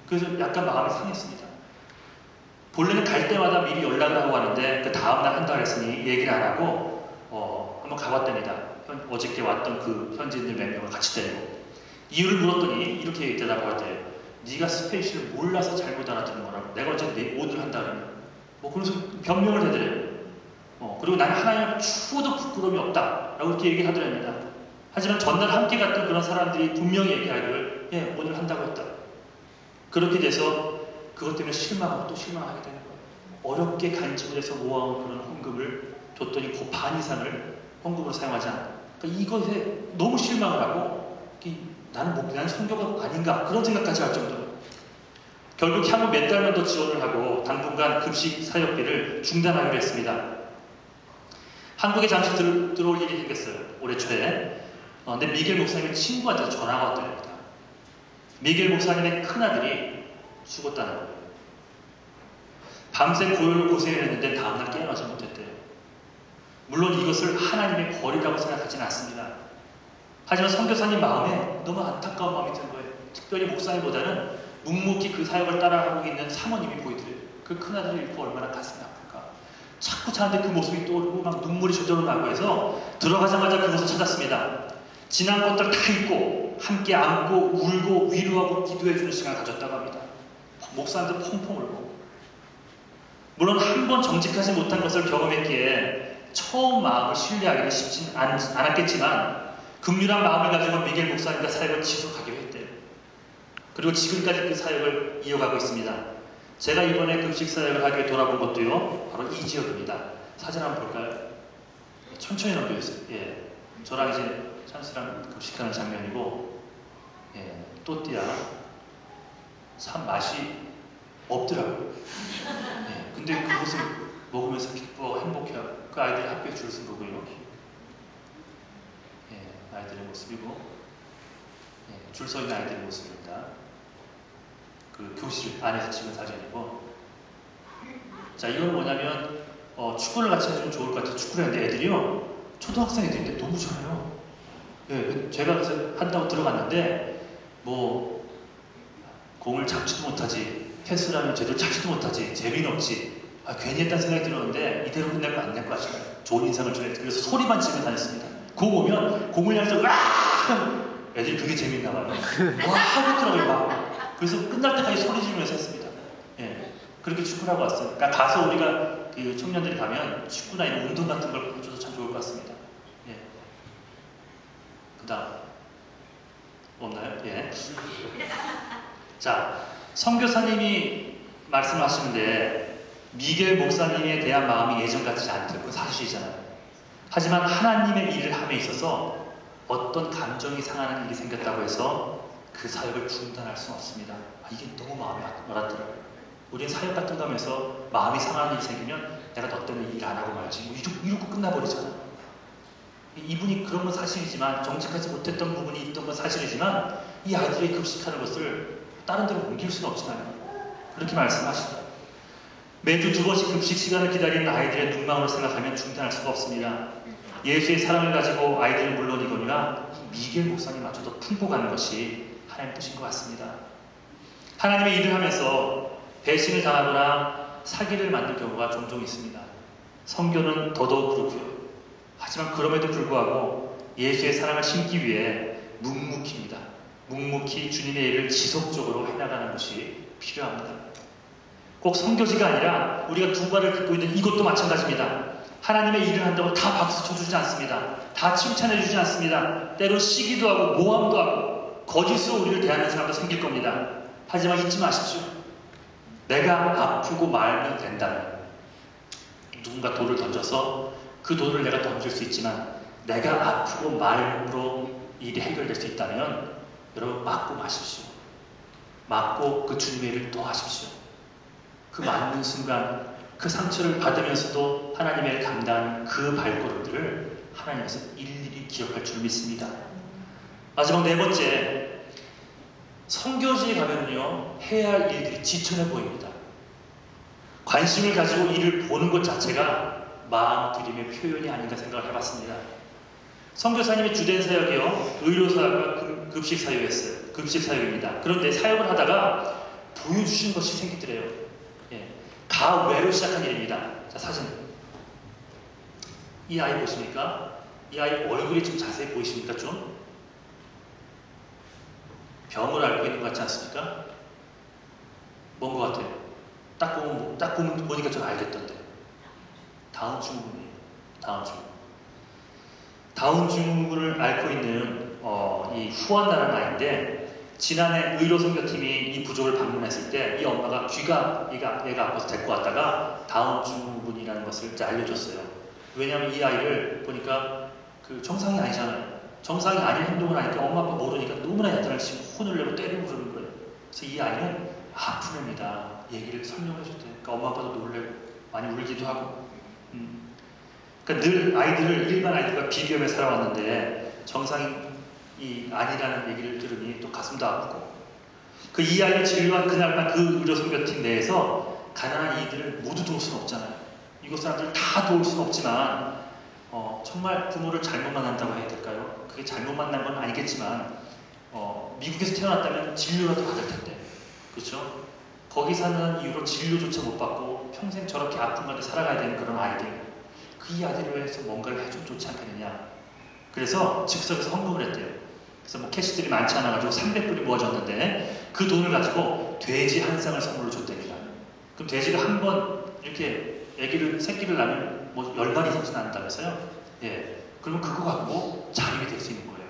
[SPEAKER 2] 그래서 약간 마음이 상했습니다. 본래는 갈 때마다 미리 연락을 하고 가는데 그 다음날 한다 그랬으니 얘기를 안 하고 한번 가봤답니다. 어저께 왔던 그 현지인들 몇 명을 같이 데리고 이유를 물었더니 이렇게 대답하더래요. 네가 스페인시를 몰라서 잘못 알아듣는 거라고. 내가 어차피 오늘 한다 그러면 그러면서 변명을 해드려요. 그리고 나는 하나님을 추워도 부끄러움이 없다 라고 이렇게 얘기를 하더랍니다. 하지만 전날 함께 갔던 그런 사람들이 분명히 얘기하기를 오늘 한다고 했다. 그렇게 돼서 그것 때문에 실망하고 또 실망하게 되는 거예요. 어렵게 간직을 해서 모아온 그런 헌금을 줬더니 그 반 이상을 헌금으로 사용하지 않아. 그러니까 이것에 너무 실망을 하고 나는 선교가 아닌가 그런 생각까지 할 정도로 결국 향후 몇 달만 더 지원을 하고 당분간 급식 사역비를 중단하기로 했습니다. 한국에 잠시 들어올 일이 생겼어요. 올해 초에. 근데 미겔 목사님의 친구한테 전화가 왔더랍니다. 미겔 목사님의 큰아들이 죽었다는 거예요. 밤새 고생을 했는데 다음날 깨어나지 못했대요. 물론 이것을 하나님의 벌이라고 생각하지는 않습니다. 하지만 선교사님 마음에 너무 안타까운 마음이 드는 거예요. 특별히 목사님보다는 묵묵히 그 사역을 따라가고 있는 사모님이 보이더래요. 그 큰아들을 잃고 얼마나 가슴이 아플까. 자꾸 저한테 그 모습이 떠오르고 막 눈물이 저절로 나고 해서 들어가자마자 그곳을 찾았습니다. 지난 것들 다 잊고 함께 안고 울고 위로하고 기도해주는 시간을 가졌다고 합니다. 목사님들 펑펑 울고 물론 한 번 정직하지 못한 것을 경험했기에 처음 마음을 신뢰하기는 쉽진 않았겠지만 긍휼한 마음을 가지고 미겔 목사님과 사역을 지속하기로 했대요. 그리고 지금까지 그 사역을 이어가고 있습니다. 제가 이번에 급식 사역을 하게 돌아본 것도요, 바로 이 지역입니다. 사진 한번 볼까요? 천천히 넘겨주세요. 예. 저랑 이제 찬스랑 급식하는 장면이고, 예. 또띠아. 참 맛이 없더라고요. 예. 근데 그것을 먹으면서 기뻐, 행복해하고, 그 아이들이 학교에 줄 쓴 거고요. 예. 아이들의 모습이고, 예. 줄 서 있는 아이들의 모습입니다. 그 교실 안에서 찍은 사진이고, 자, 이건 뭐냐면 축구를 같이 해주면 좋을 것 같아요. 축구를 하는데 애들이요, 초등학생 애들인데 너무 잘해요. 예, 제가 그래서 한다고 들어갔는데 뭐 공을 잡지도 못하지, 패스를 하면 제대로 잡지도 못하지, 재미는 없지, 괜히 했다는 생각이 들었는데 이대로 끝날 거 안 될 것 같아요. 좋은 인상을 줘야 돼. 그래서 소리만 지르며 다녔습니다. 공 오면 공을 향해서 와! 애들이 그게 재밌나 봐요. 와! 하겠더라고요, 막. 그래서 끝날 때까지 소리 지르면서 했습니다. 예, 그렇게 축구를 하고 왔어요. 그러니까 가서 우리가 그 청년들이 가면 축구나 이런 운동 같은 걸 보여줘서 참 좋을 것 같습니다. 예. 그 다음 없나요? 예. 자, 선교사님이 말씀하시는데 미겔 목사님에 대한 마음이 예전 같지 않다고, 그건 사실이잖아요. 하지만 하나님의 일을 함에 있어서 어떤 감정이 상하는 일이 생겼다고 해서 그 사역을 중단할 수는 없습니다. 이게 너무 마음이 와닿더라고요. 우리는 사역 같은 거 하면서 마음이 상하는 일이 생기면 내가 너 때문에 일 안 하고 말지, 뭐 이러고 끝나버리잖아요. 이분이 그런 건 사실이지만, 정직하지 못했던 부분이 있던 건 사실이지만, 이 아이들이 급식하는 것을 다른 데로 옮길 수는 없잖아요. 그렇게 말씀하시다. 매주 2번씩 급식 시간을 기다리는 아이들의 눈망울을 생각하면 중단할 수가 없습니다. 예수의 사랑을 가지고 아이들은 물론이거니와 미겔 목사님마저도 품고 가는 것이 하나님 뜻인 것 같습니다. 하나님의 일을 하면서 배신을 당하거나 사기를 맞는 경우가 종종 있습니다. 성교는 더더욱 그렇고요. 하지만 그럼에도 불구하고 예수의 사랑을 심기 위해 묵묵히 주님의 일을 지속적으로 해나가는 것이 필요합니다. 꼭 선교지가 아니라 우리가 두 발을 긋고 있는 이것도 마찬가지입니다. 하나님의 일을 한다고 다 박수 쳐주지 않습니다. 다 칭찬해주지 않습니다. 때로 시기도 하고 모함도 하고 거짓으로 우리를 대하는 사람도 생길 겁니다. 하지만 잊지 마십시오. 내가 아프고 말면 된다면, 누군가 돌을 던져서 그 돌을 내가 던질 수 있지만 내가 아프고 말로 일이 해결될 수 있다면 여러분 맞고 마십시오. 맞고 그 주님의 일을 또 하십시오. 그 맞는 순간 그 상처를 받으면서도 하나님의 일을 감당하는 그 발걸음들을 하나님께서 일일이 기억할 줄 믿습니다. 마지막 4번째, 선교지에 가면요 해야 할 일들이 지천해 보입니다. 관심을 가지고 일을 보는 것 자체가 마음 들임의 표현이 아닌가 생각을 해봤습니다. 선교사님의 주된 사역이요, 의료사역과 급식사역이었어요. 급식사역입니다. 그런데 사역을 하다가 보여주신 것이 생기더래요. 예, 가외로 시작한 일입니다. 자, 사진. 이 아이 보십니까? 이 아이 얼굴이 좀 자세히 보이십니까? 좀? 병을 앓고 있는 것 같지 않습니까? 뭔 것 같아요? 딱 보니까 좀 알겠던데. 다운 증후군이에요. 다운 증후군을 앓고 있는 이 후안나라는 아이인데, 지난해 의료선교팀이 이 부족을 방문했을 때 이 엄마가 귀가 얘가 아파서 데리고 왔다가 다운 증후군이라는 것을 이제 알려줬어요. 왜냐하면 이 아이를 보니까 그 정상이 아니잖아요. 정상이 아닌 행동을 하니까 엄마 아빠 모르니까 너무나 야단을치고 혼을 내고 때리고 그러는 거예요. 그래서 이 아이는 아픈 애입니다. 얘기를 설명해 줬대요. 그러니까 엄마 아빠도 놀래고 많이 울기도 하고. 그러니까 늘 아이들을 일반 아이들과 비교하며 살아왔는데 정상이 아니라는 얘기를 들으니 또 가슴도 아프고, 그 이 아이를 진료한 그날만 그 의료선교팀 내에서 가난한 이들을 모두 도울 수는 없잖아요. 이곳 사람들 다 도울 수는 없지만 정말 부모를 잘못 만난다고 해야 될까요? 그게 잘못 만난 건 아니겠지만 미국에서 태어났다면 진료라도 받을 텐데, 그렇죠? 거기 사는 이유로 진료조차 못 받고 평생 저렇게 아픈 가운데 살아가야 되는 그런 아이들, 그 이 아이들을 위해서 뭔가를 해주면 좋지 않겠느냐. 그래서 즉석에서 헌금을 했대요. 그래서 뭐 캐시들이 많지 않아가지고 300불이 모아졌는데 그 돈을 가지고 돼지 한 쌍을 선물로 줬답니다. 그럼 돼지가 한 번 이렇게 새끼를 낳으면 뭐 10마리 이상씩 낳는다면서요? 예. 그러면 그거 갖고 자립이 될 수 있는 거예요.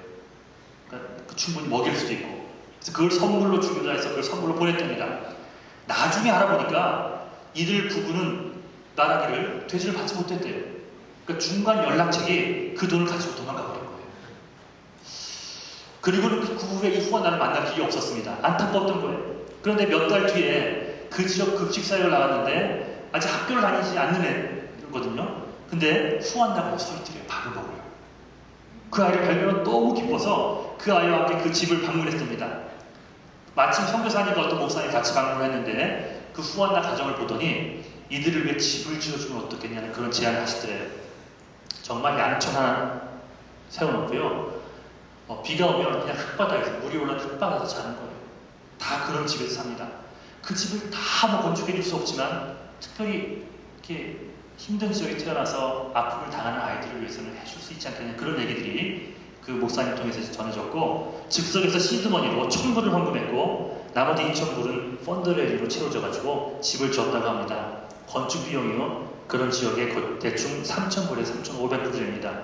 [SPEAKER 2] 그러니까 충분히 먹일 수도 있고. 그래서 그걸 선물로 주기로 해서 그걸 선물로 보냈답니다. 나중에 알아보니까 이들 부부는 나라기를 돼지를 받지 못했대요. 그러니까 중간 연락책이 그 돈을 가지고 도망가 버린 거예요. 그리고는 그 부부의 이 후원나를 만날 길이 없었습니다. 안타까웠던 거예요. 그런데 몇 달 뒤에 그 지역 급식사역을 나왔는데 아직 학교를 다니지 않는 애거든요. 근데 후원나가 서 있더래요. 밥을 먹어요. 그 아이를 발견하고 너무 기뻐서 그 아이와 함께 그 집을 방문했습니다. 마침 선교사님과 어떤 목사님이 같이 방문했는데 그 후원나 가정을 보더니 이들을 위해 집을 지어주면 어떻겠냐는 그런 제안을 하시더래요. 정말 양천 하나 세워놓고요. 비가 오면 그냥 흙바닥에서 물이 올라오는 흙바닥에서 자는 거예요. 다 그런 집에서 삽니다. 그 집을 다 뭐 건축해 줄 수 없지만 특별히 이렇게 힘든 지역에 태어나서 아픔을 당하는 아이들을 위해서는 해줄 수 있지 않겠냐 그런 얘기들이 그 목사님 통해서 전해졌고 즉석에서 시드머니로 1,000불을 헌금했고 나머지 2,000불은 펀드레이로 채워져가지고 집을 지었다고 합니다. 건축 비용이요. 그런 지역에 대충 3,000불에서 3,500불입니다.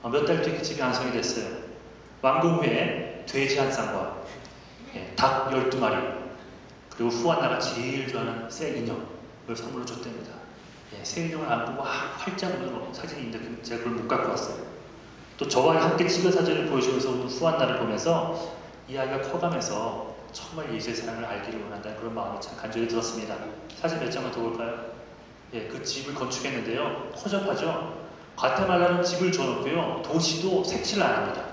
[SPEAKER 2] 몇 달 뒤에 그 집이 완성이 됐어요. 완공 후에 돼지 한 쌍과 닭 12마리 그리고 후안나가 제일 좋아하는 새 인형을 선물로 줬답니다. 새 인형을 안고 막 활짝 웃는 사진이 있는데 제가 그걸 못 갖고 왔어요. 또 저와 함께 찍은 사진을 보여주면서 우는 후안나를 보면서 이 아이가 커가면서 정말 예수의 사랑을 알기를 원한다는 그런 마음이 참 간절히 들었습니다. 사진 몇 장만 더 볼까요? 그 집을 건축했는데요. 허접하죠? 과테말라는 집을 지어놓고요. 도시도 색칠을 안 합니다.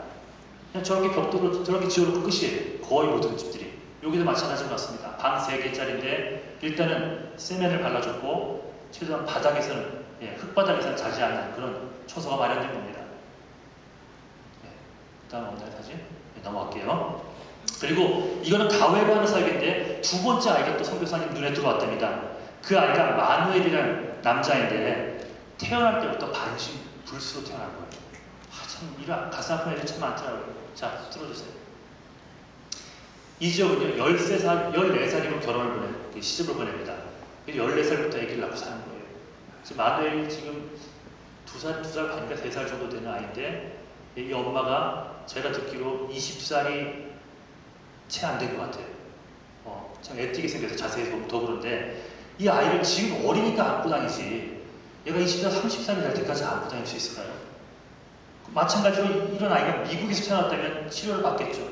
[SPEAKER 2] 그냥 저렇게 벽돌로 저렇게 지어놓고 끝이에요. 거의 모든 집들이. 여기도 마찬가지인 것 같습니다. 방 3개짜리인데 일단은 세면을 발라줬고 최소한 바닥에서는 흙바닥에서는 자지 않는 그런 초소가 마련된 겁니다. 다음 오늘 사진 넘어갈게요. 그리고 이거는 가외로 하는 사역인데 두 번째 아이가 또 선교사님 눈에 들어왔답니다. 그 아이가 마누엘이라는 남자인데 태어날 때부터 반신 불수로 태어난 거예요. 참 이런 가슴 아픈 애들이 참 많더라고요. 자, 들어주세요. 이 지역은요 13살, 14살이면 결혼을 시집을 보냅니다. 14살부터 아기를 낳고 사는 거예요. 지금 마누엘이 지금 2살 반인가 3살 정도 되는 아이인데 이 엄마가 제가 듣기로 20살이 채 안 된 것 같아요. 참 애띠게 생겨서 자세히 보면 더 그런데 이 아이를 지금 어리니까 안고 다니지 얘가 20살, 30살이 될 때까지 안고 다닐 수 있을까요? 마찬가지로 이런 아이가 미국에서 태어났다면 치료를 받겠죠.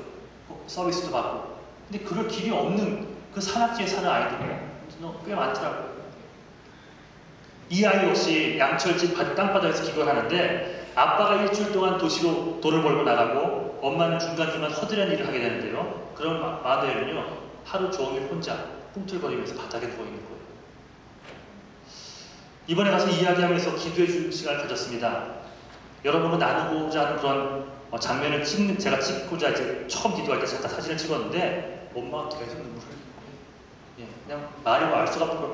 [SPEAKER 2] 서비스도 받고. 근데 그럴 길이 없는 그 산악지에 사는 아이들이 꽤 많더라고요. 이 아이 역시 양철집 땅바닥에서 기도를 하는데 아빠가 일주일 동안 도시로 돈을 벌고 나가고 엄마는 중간중간 허드렛 일을 하게 되는데요. 그런 마누엘은요 하루 종일 혼자 꿈틀거리면서 바닥에 누워있는 거예요. 이번에 가서 이야기하면서 기도해 주는 시간을 가졌습니다. 여러분과 나누고자 하는 그런 장면을 제가 찍고자 이제 처음 기도할 때 잠깐 사진을 찍었는데 엄마가 계속 눈물을 그냥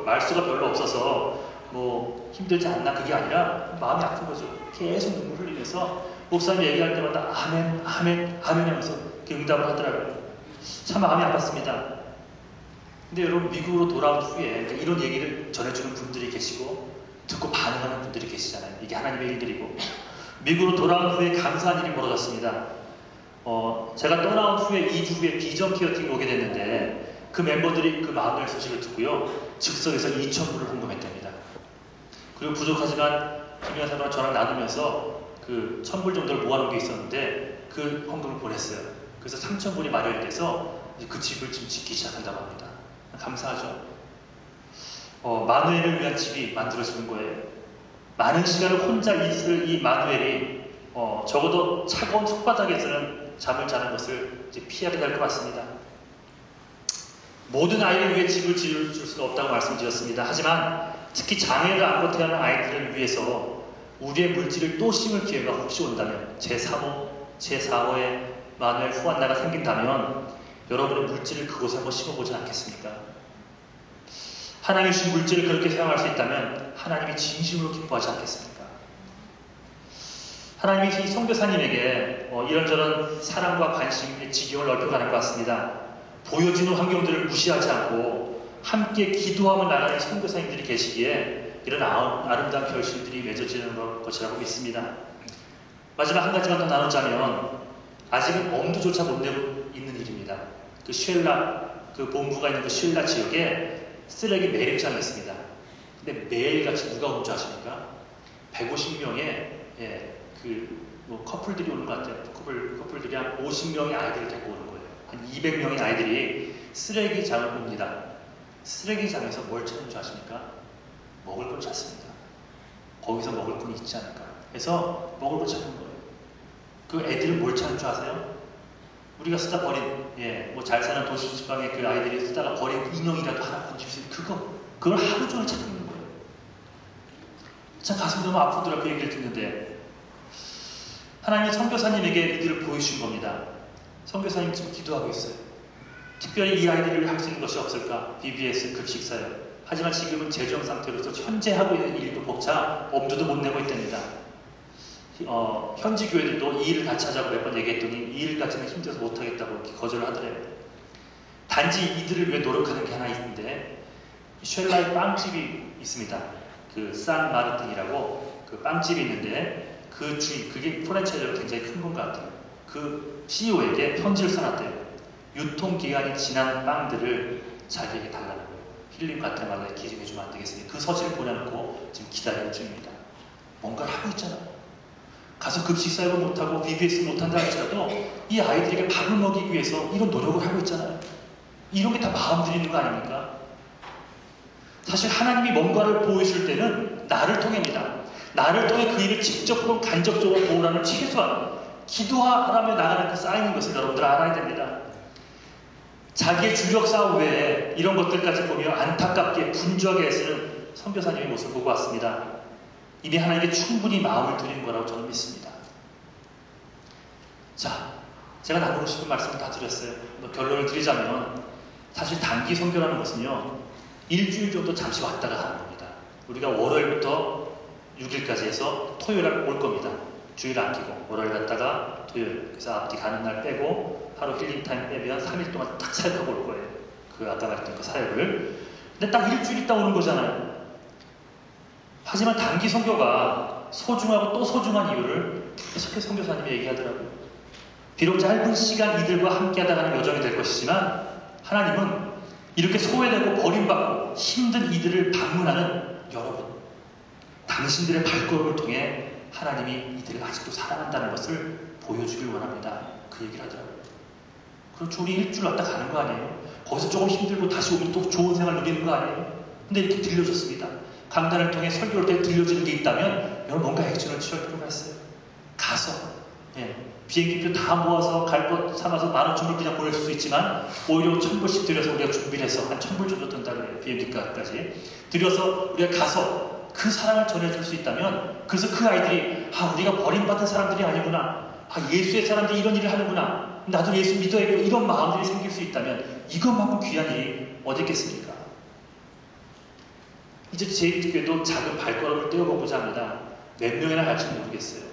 [SPEAKER 2] 말수가 별로 없어서 뭐 힘들지 않나 그게 아니라 마음이 아픈 거죠. 계속 눈물 흘리면서 목사님 얘기할 때마다 아멘, 아멘, 아멘 하면서 이렇게 응답을 하더라고요. 참 마음이 아팠습니다. 근데 여러분 미국으로 돌아온 후에 이런 얘기를 전해주는 분들이 계시고 듣고 반응하는 분들이 계시잖아요. 이게 하나님의 일들이고 미국으로 돌아온 후에 감사한 일이 벌어졌습니다. 제가 떠나온 후에 2주 후에 비전 케어팀이 오게 됐는데 그 멤버들이 그 마누엘 소식을 듣고요. 즉석에서 2,000불을 헌금했답니다. 그리고 부족하지만 김영하 사람과 저랑 나누면서 그 1,000불 정도를 모아놓은 게 있었는데 그 헌금을 보냈어요. 그래서 3,000불이 마련이 돼서 그 집을 지금 짓기 시작한다고 합니다. 감사하죠. 마누엘을 위한 집이 만들어지는 거예요. 많은 시간을 혼자 있을 이 마누엘이 적어도 차가운 흙바닥에서는 잠을 자는 것을 이제 피하게 될 것 같습니다. 모든 아이를 위해 집을 지을 수가 없다고 말씀드렸습니다. 하지만 특히 장애를 안고 태어난 아이들을 위해서 우리의 물질을 또 심을 기회가 혹시 온다면 제3호, 제4호의 마누엘 후안나가 생긴다면 여러분의 물질을 그곳에 한번 심어보지 않겠습니까? 하나님이 주신 물질을 그렇게 사용할 수 있다면 하나님이 진심으로 기뻐하지 않겠습니까? 하나님이 이 선교사님에게 이런저런 사랑과 관심의 지경을 넓혀가는 것 같습니다. 보여지는 환경들을 무시하지 않고 함께 기도하며 나가는 선교사님들이 계시기에 이런 아름다운 결실들이 맺어지는 것이라고 믿습니다. 마지막 한 가지만 더 나누자면 아직은 엄두조차 못 내고 있는 일입니다. 그 쉘라, 그 본부가 있는 그 쉘라 지역에 쓰레기 매립장이 있습니다. 근데 매일같이 누가 오는 줄 아십니까? 150명의 뭐 커플들이 오는 것 같아요. 커플들이 한 50명의 아이들을 데리고 오는 거예요. 한 200명의 아이들이 쓰레기장을 옵니다. 쓰레기장에서 뭘 찾는 줄 아십니까? 먹을 걸 찾습니다. 거기서 먹을 건 있지 않을까 해서 먹을 걸 찾는 거예요. 그 애들은 뭘 찾는 줄 아세요? 우리가 쓰다 버린, 뭐 잘 사는 도시 지방의 그 아이들이 쓰다가 버린 인형이라도 하나 건질 수 있는 그걸 하루 종일 찾는 거예요. 참 가슴이 너무 아프더라 그 얘기를 듣는데 하나님이 선교사님에게 이들을 보여주신 겁니다. 선교사님 지금 기도하고 있어요. 특별히 이 아이들을 위해 할 수 있는 것이 없을까? BBS 급식사요. 하지만 지금은 재정 상태로서 현재 하고 있는 일도 벅차 엄두도 못 내고 있답니다. 현지 교회들도 이 일을 같이 하자고 몇 번 얘기했더니 이 일까지는 힘들어서 못하겠다고 거절을 하더래요. 단지 이들을 위해 노력하는 게 하나 있는데 쉘라의 빵집이 있습니다. 그 산 마르틴이라고 그 빵집이 있는데 그 주인, 그게 프랜차이즈로 굉장히 큰 건 것 같아요. 그 CEO에게 편지를 써놨대요. 유통기한이 지난 빵들을 자기에게 달라는 거예요. 필립 과테말라에 기증해주면 안 되겠으니 그 서신을 보내놓고 지금 기다리는 중입니다. 뭔가를 하고 있잖아요. 가서 급식 사역을 못하고 BBS 못한다 할지라도 이 아이들에게 밥을 먹이기 위해서 이런 노력을 하고 있잖아요. 이런 게 다 마음 들이는 거 아닙니까? 사실 하나님이 뭔가를 보여줄 때는 나를 통해입니다. 나를 통해 그 일을 직접 혹은 간접적으로 보호라는 최소한 기도하라며 나가는 그 쌓이는 것을 여러분들 알아야 됩니다. 자기의 주력 사업 외에 이런 것들까지 보며 안타깝게 분주하게 애쓰는 선교사님의 모습을 보고 왔습니다. 이미 하나님께 충분히 마음을 드린 거라고 저는 믿습니다. 자, 제가 나누고 싶은 말씀을 다 드렸어요. 결론을 드리자면 사실 단기 선교라는 것은요 일주일 정도 잠시 왔다가 가는 겁니다. 우리가 월요일부터 6일까지 해서 토요일날 올 겁니다. 주일 안 끼고 월요일 갔다가 토요일, 그래서 앞뒤 가는 날 빼고 하루 힐링타임 빼면 3일 동안 딱 사역하고 올 거예요. 그 아까 말했던 그 사역을. 근데 딱 일주일 있다 오는 거잖아요. 하지만 단기 선교가 소중하고 또 소중한 이유를 계속해서 선교사님이 얘기하더라고요. 비록 짧은 시간 이들과 함께 하다가는 여정이 될 것이지만 하나님은 이렇게 소외되고 버림받고 힘든 이들을 방문하는 여러분, 당신들의 발걸음을 통해 하나님이 이들을 아직도 사랑한다는 것을 보여주길 원합니다. 그 얘기를 하더라고요. 그렇죠. 우리 일주일 왔다 가는 거 아니에요? 거기서 조금 힘들고 다시 오면 또 좋은 생활 누리는 거 아니에요? 근데 이렇게 들려줬습니다. 강단을 통해 설교할 때 들려주는 게 있다면 여러분 뭔가 액션을 취할 필요가 있어요. 가서 비행기표 다 모아서 갈 것 삼아서 15,000불 그냥 보낼 수도 있지만 오히려 1,000불씩 들여서 우리가 준비를 해서 한 1,000불 정도 든다 그래요. 비행기값까지 들여서 우리가 가서 그 사랑을 전해줄 수 있다면 그래서 그 아이들이 우리가 버림받은 사람들이 아니구나, 예수의 사람들이 이런 일을 하는구나, 나도 예수 믿어야겠고 이런 마음들이 생길 수 있다면 이것만큼 귀한 일이 어디 있겠습니까? 이제 제1교회도 작은 발걸음을 떼어보고자 합니다. 몇 명이나 갈지 모르겠어요.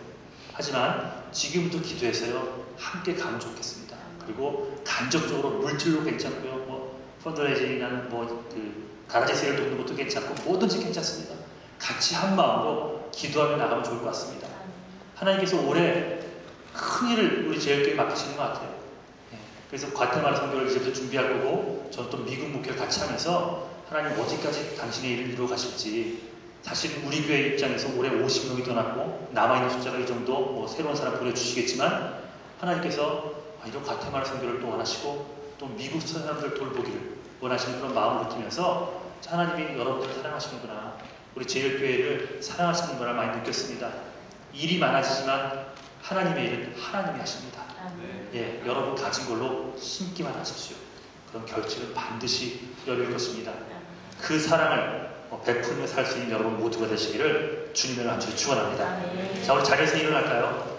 [SPEAKER 2] 하지만 지금부터 기도해서요 함께 가면 좋겠습니다. 그리고 간접적으로 물질로 괜찮고요, 뭐 펀드레이징이나 가라지 세일을 돕는 것도 괜찮고 뭐든지 괜찮습니다. 같이 한 마음으로 기도하며 나가면 좋을 것 같습니다. 하나님께서 올해 큰 일을 우리 제1교회에 맡기시는 것 같아요. 그래서 과테말라 선교를 이제부터 준비할 거고 저는 또 미국 목회를 같이 하면서 하나님 어디까지 당신의 일을 이루어 가실지, 사실 우리 교회 입장에서 올해 50명이 더 났고 남아있는 숫자가 이 정도 새로운 사람 보내주시겠지만 하나님께서 이런 과테말라 선교를 또 원하시고 또 미국 사람들 돌보기를 원하시는 그런 마음을 느끼면서 하나님이 여러분들을 사랑하시는구나, 우리 제1교회를 사랑하시는 거를 많이 느꼈습니다. 일이 많아지지만 하나님의 일은 하나님이 하십니다. 여러분 가진 걸로 심기만 하십시오. 그런 결실은 반드시 열릴 것입니다. 그 사랑을 베풀며 살 수 있는 여러분 모두가 되시기를 주님의 이름으로 축원합니다. 자, 우리 자리에서 일어날까요?